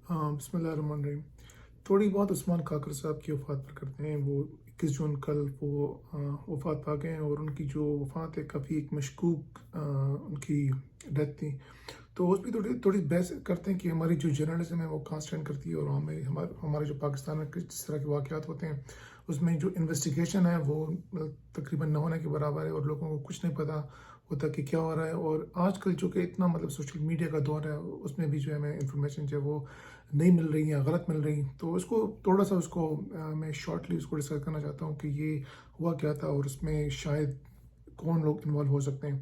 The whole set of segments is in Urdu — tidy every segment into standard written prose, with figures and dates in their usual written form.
ہاں، بسم اللہ الرحمن الرحیم۔ تھوڑی بہت عثمان کاکر صاحب کی وفات پر کرتے ہیں۔ وہ 21 جون کل وہ وفات پا گئے ہیں، اور ان کی جو وفات ہے کافی ایک مشکوک ان کی ڈیتھ تھی۔ تو اس پہ تھوڑی بحث کرتے ہیں کہ ہماری جو جرنلزم ہے وہ کہاں اسٹینڈ کرتی ہے، اور ہمارے جو پاکستان میں جس طرح کے واقعات ہوتے ہیں اس میں جو انویسٹیگیشن ہے وہ تقریباً نہ ہونے کے برابر ہے، اور لوگوں کو کچھ نہیں پتہ ہوتا کہ کیا ہو رہا ہے۔ اور آج کل جو کہ اتنا سوشل میڈیا کا دور ہے، اس میں بھی جو ہے ہمیں انفارمیشن جو ہے وہ نہیں مل رہی یا غلط مل رہی، تو اس کو تھوڑا سا میں شارٹلی اس کو ڈسکس کرنا چاہتا ہوں کہ یہ ہوا کیا تھا، اور اس میں شاید کون لوگ انوالو ہو سکتے ہیں۔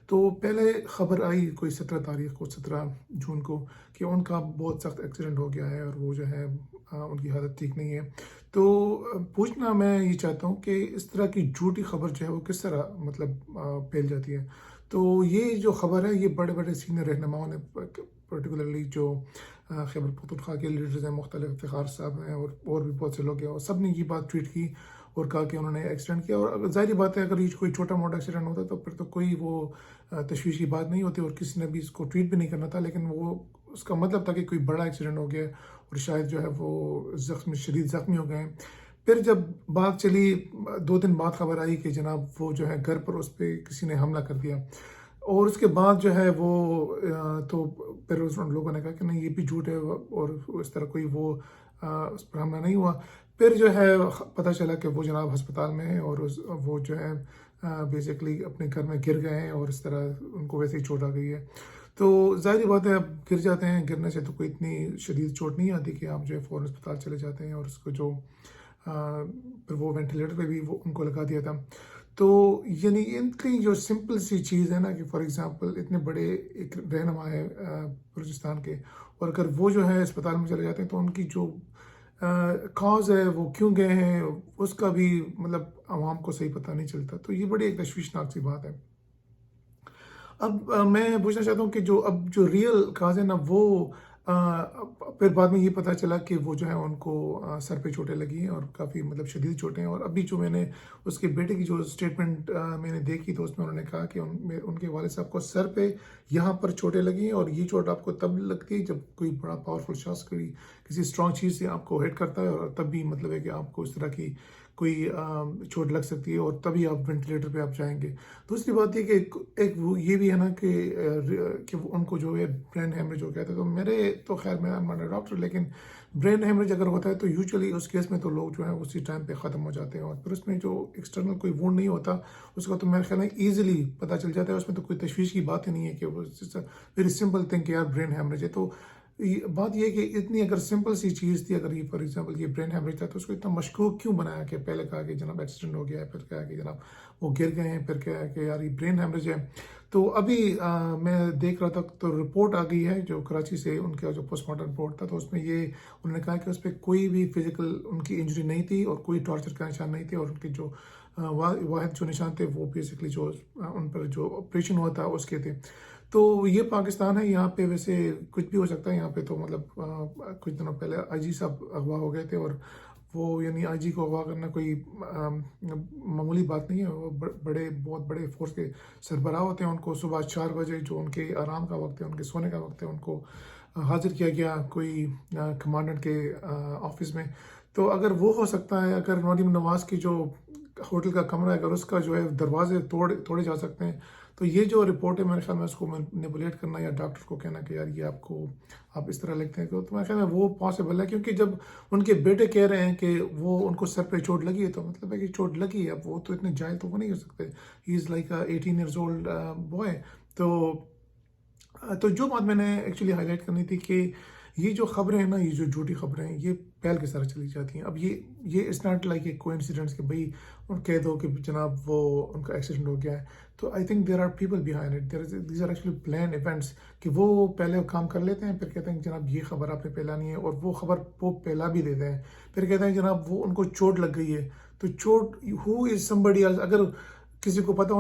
تو پہلے خبر آئی کوئی 17 جون کو کہ ان کا بہت سخت ایکسیڈنٹ ہو گیا ہے، اور وہ جو ہے ان کی حالت ٹھیک نہیں ہے۔ تو پوچھنا میں یہ چاہتا ہوں کہ اس طرح کی جھوٹی خبر جو ہے وہ کس طرح پھیل جاتی ہے۔ تو یہ جو خبر ہے یہ بڑے بڑے سینئر رہنماؤں نے، پرٹیکولرلی جو خیبر پختونخوا کے لیڈرز ہیں، مختلف افتخار صاحب ہیں، اور بھی بہت سے لوگ ہیں، اور سب نے یہ بات ٹویٹ کی اور کہا کہ انہوں نے ایکسیڈنٹ کیا۔ اور ظاہری بات ہے اگر یہ کوئی چھوٹا موٹا ایکسیڈنٹ ہوتا تو پھر تو کوئی وہ تشویش کی بات نہیں ہوتی، اور کسی نے بھی اس کو ٹویٹ بھی نہیں کرنا تھا، لیکن وہ اس کا مطلب تھا کہ کوئی بڑا ایکسیڈنٹ ہو گیا اور شاید جو ہے وہ شدید زخمی ہو گئے ہیں۔ پھر جب بات چلی 2 دن بعد خبر آئی کہ جناب وہ جو ہے گھر پر اس پہ کسی نے حملہ کر دیا، اور اس کے بعد جو ہے وہ تو پھر ان لوگوں نے کہا کہ نہیں یہ بھی جھوٹ ہے، اور اس طرح کوئی وہ اس پر حملہ نہیں ہوا۔ پھر جو ہے پتہ چلا کہ وہ جناب ہسپتال میں ہیں، اور وہ جو ہے بیسیکلی اپنے گھر میں گر گئے ہیں، اور اس طرح ان کو ویسے ہی چوٹ آ گئی ہے۔ تو ظاہری بات ہے اب گر جاتے ہیں، گرنے سے تو کوئی اتنی شدید چوٹ نہیں آتی کہ آپ جو ہے فوراً ہسپتال چلے جاتے ہیں، اور اس کو جو پھر وہ وینٹیلیٹر پہ بھی وہ ان کو لگا دیا تھا۔ تو یعنی ان کی جو سمپل سی چیز ہے نا کہ فار ایگزامپل اتنے بڑے ایک رہنما ہے بلوچستان کے، اور اگر وہ جو ہے اسپتال میں چلے جاتے ہیں تو ان کی جو کاز ہے وہ کیوں گئے ہیں اس کا بھی عوام کو صحیح پتہ نہیں چلتا۔ تو یہ بڑی ایک تشویشناک سی بات ہے۔ اب میں پوچھنا چاہتا ہوں کہ جو ریئل کاز ہے نا وہ پھر بعد میں یہ پتہ چلا کہ وہ جو ہے ان کو سر پہ چوٹیں لگی ہیں، اور کافی شدید چوٹیں ہیں۔ اور ابھی جو میں نے اس کے بیٹے کی جو اسٹیٹمنٹ میں نے دیکھی تو اس میں انہوں نے کہا کہ ان کے والد صاحب کو سر پہ یہاں پر چوٹیں لگی ہیں، اور یہ چوٹ آپ کو تب لگتی ہے جب کوئی بڑا پاورفل شخص کسی اسٹرانگ چیز سے آپ کو ہٹ کرتا ہے، اور تب بھی ہے کہ آپ کو اس طرح کی کوئی چوٹ لگ سکتی ہے، اور تبھی آپ وینٹیلیٹر پہ آپ جائیں گے۔ دوسری بات یہ کہ ایک وہ یہ بھی ہے نا کہ ان کو جو ہے برین ہیمریج ہو گیا تھا۔ تو میرے تو خیر میں ڈاکٹر، لیکن برین ہیمریج اگر ہوتا ہے تو یوزلی اس کیس میں تو لوگ جو ہے اسی ٹائم پہ ختم ہو جاتے ہیں، اور پھر اس میں جو ایکسٹرنل کوئی وونڈ نہیں ہوتا اس کا تو میرے خیال میں ایزیلی پتہ چل جاتا ہے، اس میں تو کوئی تشویش کی بات ہی نہیں ہے کہ وہ ویری سمپل تھنگ کہ یار برین ہیمریج ہے۔ تو بات یہ کہ اتنی اگر سمپل سی چیز تھی، اگر یہ فار ایگزامپل یہ برین ہیمریج تھا تو اس کو اتنا مشکوک کیوں بنایا کہ پہلے کہا کہ جناب ایکسیڈنٹ ہو گیا ہے، پھر کہا کہ جناب وہ گر گئے ہیں، پھر کہا کہ یار یہ برین ہیمریج ہے۔ تو ابھی میں دیکھ رہا تھا تو رپورٹ آ گئی ہے جو کراچی سے، ان کا جو پوسٹ مارٹم رپورٹ تھا، تو اس میں یہ انہوں نے کہا کہ اس پہ کوئی بھی فزیکل ان کی انجری نہیں تھی، اور کوئی ٹارچر کا نشان نہیں تھے، اور ان کے جو واحد جو نشان تھے وہ بیسکلی جو ان پر جو آپریشن ہوا تھا اس کے تھے۔ تو یہ پاکستان ہے، یہاں پہ ویسے کچھ بھی ہو سکتا ہے۔ یہاں پہ تو کچھ دنوں پہلے آئی جی صاحب اغوا ہو گئے تھے، اور وہ یعنی آئی جی کو اغوا کرنا کوئی معمولی بات نہیں ہے۔ وہ بہت بڑے فورس کے سربراہ ہوتے ہیں، ان کو صبح 4 بجے جو ان کے آرام کا وقت ہے، ان کے سونے کا وقت ہے، ان کو حاضر کیا گیا کوئی کمانڈنٹ کے آفس میں۔ تو اگر وہ ہو سکتا ہے، اگر مریم نواز کی جو ہوٹل کا کمرہ ہے اگر اس کا جو ہے دروازے توڑے جا سکتے ہیں، تو یہ جو رپورٹ ہے میرے خیال میں اس کو مینیپولیٹ کرنا یا ڈاکٹر کو کہنا کہ یار یہ آپ اس طرح لگتے ہیں، تو میرے خیال میں وہ پاسبل ہے، کیونکہ جب ان کے بیٹے کہہ رہے ہیں کہ وہ ان کو سر پہ چوٹ لگی ہے تو ہے کہ چوٹ لگی ہے، اب وہ تو اتنے جاہل تو وہ نہیں ہو سکتے۔ He is like 18 years old boy. تو جو بات میں نے ایکچولی ہائی لائٹ کرنی تھی کہ یہ جو خبریں ہیں نا، یہ جو جھوٹی خبریں ہیں یہ پھیل کے سارے چلی جاتی ہیں۔ اب یہ it's not like a coincidence کہ بھائی کہہ دو کہ جناب وہ ان کا ایکسیڈنٹ ہو گیا ہے۔ تو I think there are people behind it, these are actually plan events کہ وہ پہلے کام کر لیتے ہیں، پھر کہتے ہیں کہ جناب یہ خبر آپ نے پھیلانی ہے، اور وہ خبر وہ پھیلا بھی دیتے ہیں، پھر کہتے ہیں جناب وہ ان کو چوٹ لگ گئی ہے۔ تو چوٹ ہو از سمبڈی ایلس، اگر کسی کو پتہ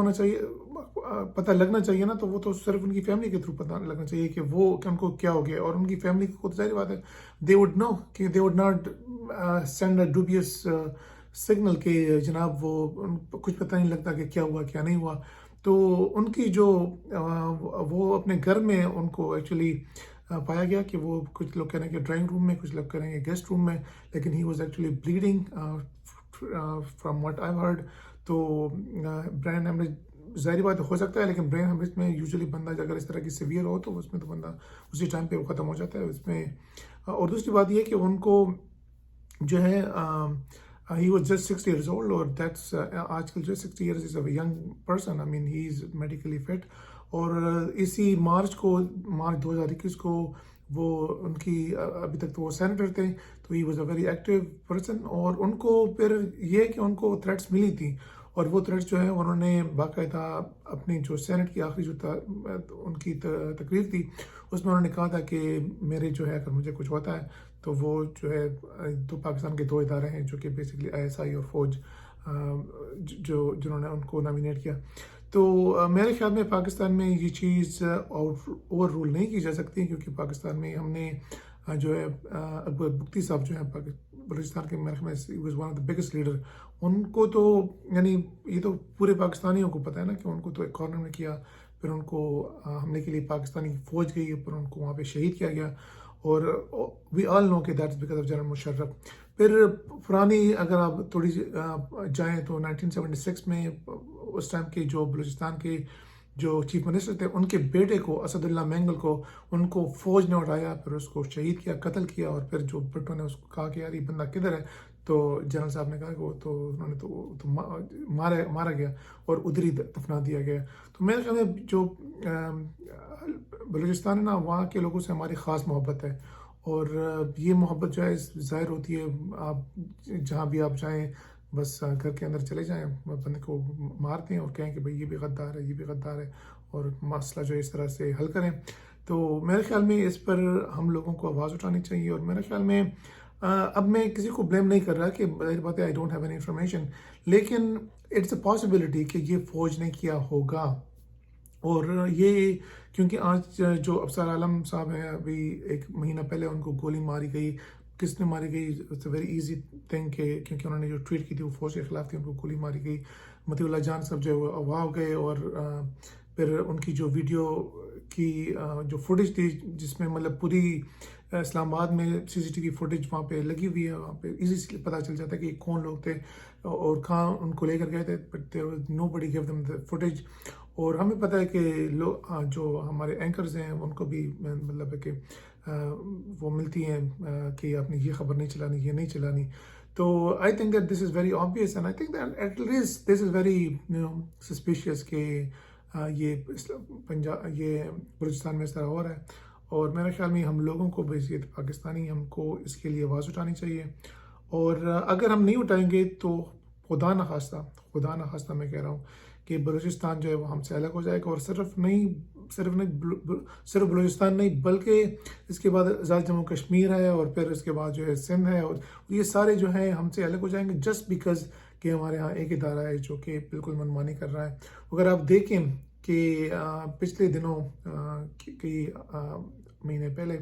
لگنا چاہیے نا، تو وہ تو صرف ان کی فیملی کے تھرو پتہ لگنا چاہیے کہ ان کو کیا ہو گیا، اور ان کی فیملی کو ظاہر بات ہے دے وڈ نو کہ they would not send a ڈوبیس signal کہ جناب وہ کچھ پتہ نہیں لگتا کہ کیا ہوا کیا نہیں ہوا۔ تو ان کی جو وہ اپنے گھر میں ان کو ایکچولی پایا گیا کہ وہ کچھ لوگ کہہ رہے ہیں کہ ڈرائنگ روم میں، کچھ لوگ کہہ رہے ہیں کہ گیسٹ روم میں، لیکن he was actually bleeding from what I heard. تو برین ہیمریج ظاہری بات ہو سکتا ہے، لیکن برین ہیمریج میں یوزلی بندہ اگر اس طرح کی سیویئر ہو تو اس میں تو بندہ اسی ٹائم پہ وہ ختم ہو جاتا ہے اس میں. اور دوسری بات یہ کہ ان کو جو ہے he was just 60 years old, اور that's آج کل جو 60 years is a young person. I mean he is medically fit. اور اسی مارچ 2021 کو وہ ان کی ابھی تک تو وہ سینیٹر تھے، تو he was a very active person. اور ان کو پھر یہ کہ ان کو تھریٹس ملی تھی، اور وہ تھریٹس جو ہے انہوں نے باقاعدہ اپنی جو سینٹ کی آخری جو ان کی تقریر تھی اس میں انہوں نے کہا تھا کہ میرے جو ہے اگر مجھے کچھ ہوتا ہے تو وہ جو ہے پاکستان کے 2 ادارے ہیں جو کہ بیسکلی ISI اور فوج، جنہوں نے ان کو نامینیٹ کیا. تو میرے خیال میں پاکستان میں یہ چیز اوور رول نہیں کی جا سکتی، کیونکہ پاکستان میں ہم نے جو ہے اکبر بگٹی صاحب جو ہیں بلوچستان کے، میرے خیال میں was one of the biggest leader. ان کو تو یعنی یہ تو پورے پاکستانیوں کو پتہ ہے نا کہ ان کو تو ایک کارنر میں کیا، پھر ان کو حملے کے لیے پاکستانی فوج گئی، پھر ان کو وہاں پہ شہید کیا گیا. اور وی آل نو کہ that's because of general Musharraf. پھر پرانی اگر آپ تھوڑی جائیں تو 1976 میں اس ٹائم کے جو بلوچستان کے جو چیف منسٹر تھے، ان کے بیٹے کو اسد اللہ مینگل کو ان کو فوج نے اٹھایا، پھر اس کو شہید کیا، قتل کیا. اور پھر جو بھٹو نے اس کو کہا کہ یار یہ بندہ کدھر ہے، تو جنرل صاحب نے کہا کہ وہ تو انہوں نے تو مارا گیا اور ادھر ہی دفنا دیا گیا. تو میرے خیال میں جو بلوچستان ہے نا، وہاں کے لوگوں سے ہماری خاص محبت ہے، اور یہ محبت جو ہے ظاہر ہوتی ہے آپ جہاں بھی آپ جائیں، بس گھر کے اندر چلے جائیں، بندے کو مارتے ہیں اور کہیں کہ بھئی یہ بھی غدار ہے، یہ بھی غدار ہے، اور مسئلہ جو ہے اس طرح سے حل کریں. تو میرے خیال میں اس پر ہم لوگوں کو آواز اٹھانی چاہیے. اور میرے خیال میں اب میں کسی کو بلیم نہیں کر رہا کہ بات ہے I don't have any information, لیکن اٹس اے پاسبلٹی کہ یہ فوج نے کیا ہوگا. اور یہ کیونکہ آج جو افسر عالم صاحب ہیں، ابھی 1 مہینہ پہلے ان کو گولی ماری گئی. کس نے ماری گئی؟ It's a very easy thing کہ کیونکہ انہوں نے جو ٹویٹ کی تھی وہ فوج کے خلاف تھی، ان کو گولی ماری گئی. مطیع اللہ جان صاحب جو ہے وہ اغوا ہو گئے، اور پھر ان کی جو ویڈیو کی جو فوٹیج تھی، جس میں مطلب پوری اسلام آباد میں CCTV فوٹیج وہاں پہ لگی ہوئی ہے، وہاں پہ ایزی پتہ چل جاتا ہے کہ کون لوگ تھے اور کہاں ان کو لے کر گئے تھے. But nobody gave them the footage. اور ہمیں پتہ ہے کہ جو ہمارے اینکرز ہیں ان کو بھی مطلب ہے کہ وہ ملتی ہیں کہ آپ نے یہ خبر نہیں چلانی، یہ نہیں چلانی. تو I think that this is very obvious, and I think that at least this is very suspicious کہ یہ بلوچستان میں اس طرح ہو رہا ہے. اور میرے خیال میں ہم لوگوں کو بحیثیت پاکستانی ہم کو اس کے لیے آواز اٹھانی چاہیے. اور اگر ہم نہیں اٹھائیں گے تو خدا نخواستہ میں کہہ رہا ہوں کہ بلوچستان جو ہے وہ ہم سے الگ ہو جائے گا. اور صرف بلوچستان نہیں بلکہ اس کے بعد آزاد جموں کشمیر ہے، اور پھر اس کے بعد جو ہے سندھ ہے، اور یہ سارے جو ہیں ہم سے الگ ہو جائیں گے جسٹ بیکاز کہ ہمارے ہاں ایک ادارہ ہے جو کہ بالکل منمانی کر رہا ہے. اگر آپ دیکھیں کہ پچھلے دنوں کئی مہینے پہلے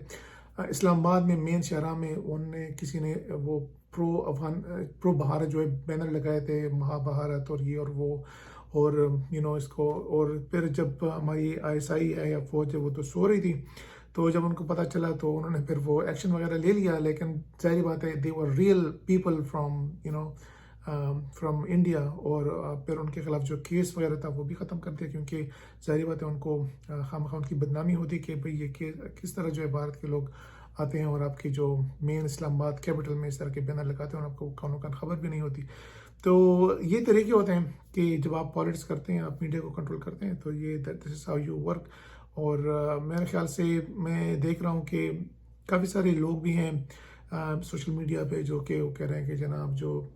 اسلام آباد میں مین شاہراہ میں کسی نے وہ پرو بھارت جو ہے بینر لگائے تھے، مہا بھارت اور یہ اور وہ، اور اس کو. اور پھر جب ہماری ISI ہے یا فوج ہے وہ تو سو رہی تھی، تو جب ان کو پتہ چلا تو انہوں نے پھر وہ ایکشن وغیرہ لے لیا. لیکن ظاہری بات ہے they were real people from India، اور پھر ان کے خلاف جو کیس وغیرہ تھا وہ بھی ختم کر دیا، کیونکہ ظاہری بات ہے ان کو خواہ ان کی بدنامی ہوتی کہ بھئی یہ کس طرح جو ہے بھارت کے لوگ آتے ہیں اور آپ کی جو مین اسلام آباد کیپٹل میں اس طرح کے بینر لگاتے ہیں اور آپ کو کانوں کان خبر بھی نہیں ہوتی. تو یہ طریقے ہوتے ہیں کہ جب آپ پالیٹکس کرتے ہیں، آپ میڈیا کو کنٹرول کرتے ہیں، تو یہ دس از ہاؤ یو ورک. اور میرے خیال سے میں دیکھ رہا ہوں کہ کافی سارے لوگ بھی ہیں سوشل میڈیا پہ جو کہ وہ کہہ رہے ہیں کہ جناب جو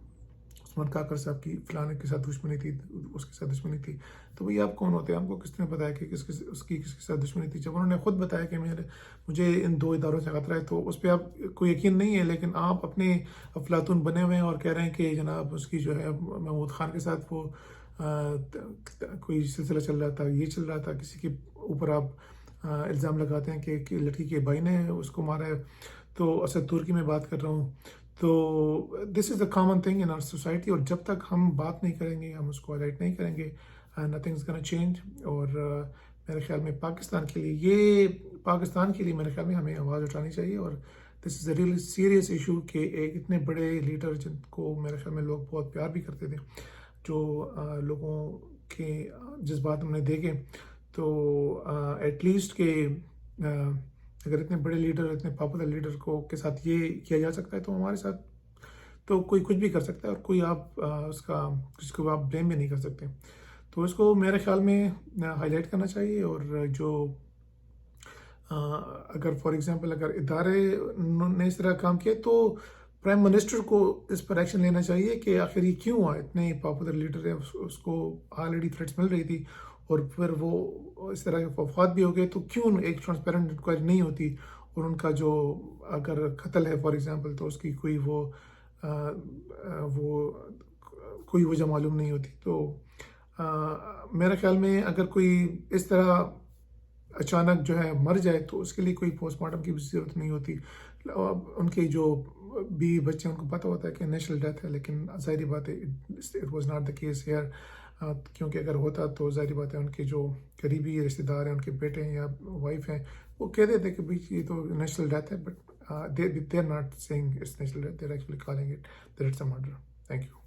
عثمان کاکر صاحب کی فلانے کے ساتھ دشمنی تھی، اس کے ساتھ دشمنی تھی. تو بھئی آپ کون ہوتے ہیں؟ آپ کو کس نے بتایا کہ اس کی کس کے ساتھ دشمنی تھی؟ جب انہوں نے خود بتایا کہ مجھے ان 2 اداروں سے خطرہ ہے، تو اس پہ آپ کو یقین نہیں ہے، لیکن آپ اپنے افلاطون بنے ہوئے ہیں اور کہہ رہے ہیں کہ جناب اس کی جو ہے محمود خان کے ساتھ وہ کوئی سلسلہ چل رہا تھا، یہ چل رہا تھا. کسی کے اوپر آپ الزام لگاتے ہیں کہ لڑکی کے بھائی نے اس کو مارا ہے. تو اسد ترکی میں بات کر رہا ہوں. تو this is a common thing in our society, اور جب تک ہم بات نہیں کریں گے، ہم اس کو ہائلائٹ نہیں کریں گے، نتھنگ از گونا چینج. اور میرے خیال میں پاکستان کے لیے میرے خیال میں ہمیں آواز اٹھانی چاہیے. اور دس is a really serious issue کہ ایک اتنے بڑے لیڈر جن کو میرے خیال میں لوگ بہت پیار بھی کرتے تھے, جو لوگوں کے جذبات انہوں نے دیکھے, تو ایٹ لیسٹ کہ اگر اتنے بڑے لیڈر, اتنے پاپولر لیڈر کے ساتھ یہ کیا جا سکتا ہے, تو ہمارے ساتھ تو کوئی کچھ بھی کر سکتا ہے, اور کوئی آپ کسی کو آپ بلیم بھی نہیں کر سکتے. تو اس کو میرے خیال میں ہائی لائٹ کرنا چاہیے. اور جو اگر فار ایگزامپل اگر ادارے نے اس طرح کام کیا, تو پرائم منسٹر کو اس پر ایکشن لینا چاہیے کہ آخر یہ کیوں ہوا, اتنے پاپولر لیڈر ہیں, اس کو آلریڈی تھریٹس مل رہی تھی, اور پھر وہ اس طرح کے وفات بھی ہو گئے, تو کیوں ایک ٹرانسپیرنٹ انکوائری نہیں ہوتی, اور ان کا جو اگر قتل ہے فار ایگزامپل, تو اس کی کوئی وہ کوئی وجہ معلوم نہیں ہوتی. تو میرے خیال میں اگر کوئی اس طرح اچانک جو ہے مر جائے, تو اس کے لیے کوئی پوسٹ مارٹم کی بھی ضرورت نہیں ہوتی. ان کے جو بھی بچے, ان کو پتہ ہوتا ہے کہ نیچرل ڈیتھ ہے, لیکن ظاہری بات ہے it was not the case here, کیونکہ اگر ہوتا تو ظاہری بات ہے ان کے جو قریبی رشتے دار ہیں, ان کے بیٹے ہیں یا وائف ہیں, وہ کہہ دیتے کہ بھائی یہ تو نیچرل ڈیتھ ہے, but they are not saying it's natural death, they're actually calling it that it's a murder. Thank you.